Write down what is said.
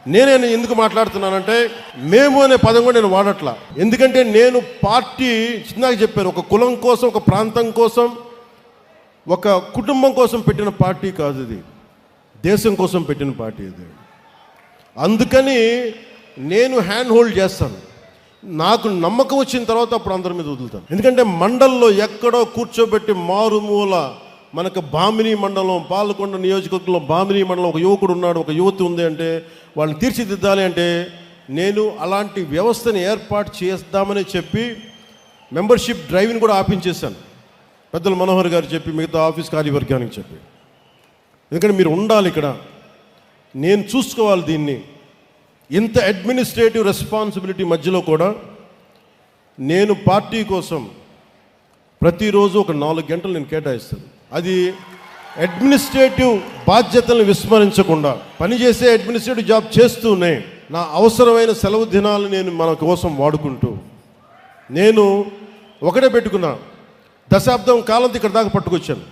నేనే ఎందుకు మాట్లాడుతున్నానంటే మేము అనే పదం కూడా నేను వాడట్లా. ఎందుకంటే నేను పార్టీ చిన్నగా చెప్పాను, ఒక కులం కోసం, ఒక ప్రాంతం కోసం, ఒక కుటుంబం కోసం పెట్టిన పార్టీ కాదు ఇది, దేశం కోసం పెట్టిన పార్టీ ఇది. అందుకని నేను హ్యాండ్ హోల్డ్ చేస్తాను. నాకు నమ్మకం వచ్చిన తర్వాత అప్పుడు అందరి మీద వదులుతాను. ఎందుకంటే మండల్లో ఎక్కడో కూర్చోబెట్టి మారుమూల మనకు బామిని మండలం, పాలకొండ నియోజకవర్గంలో బామిని మండలం ఒక యువకుడు ఉన్నాడు, ఒక యువతి ఉంది అంటే వాళ్ళని తీర్చిదిద్దాలి అంటే నేను అలాంటి వ్యవస్థని ఏర్పాటు చేద్దామని చెప్పి మెంబర్షిప్ డ్రైవ్ని కూడా ఆపించేశాను. పెద్దలు మనోహర్ గారు చెప్పి, మిగతా ఆఫీస్ కార్యవర్గానికి చెప్పి, ఎందుకంటే మీరు ఉండాలి ఇక్కడ, నేను చూసుకోవాలి దీన్ని. ఇంత అడ్మినిస్ట్రేటివ్ రెస్పాన్సిబిలిటీ మధ్యలో కూడా నేను పార్టీ కోసం ప్రతిరోజు ఒక 4 గంటలు నేను కేటాయిస్తాను. అది అడ్మినిస్ట్రేటివ్ బాధ్యతలను విస్మరించకుండా పనిచేసే అడ్మినిస్ట్రేటివ్ జాబ్ చేస్తూనే నా అవసరమైన సెలవు దినాలు నేను మన కోసం వాడుకుంటూ, నేను ఒకటే పెట్టుకున్నా, దశాబ్దం కాలంతో ఇక్కడ దాకా పట్టుకొచ్చాను.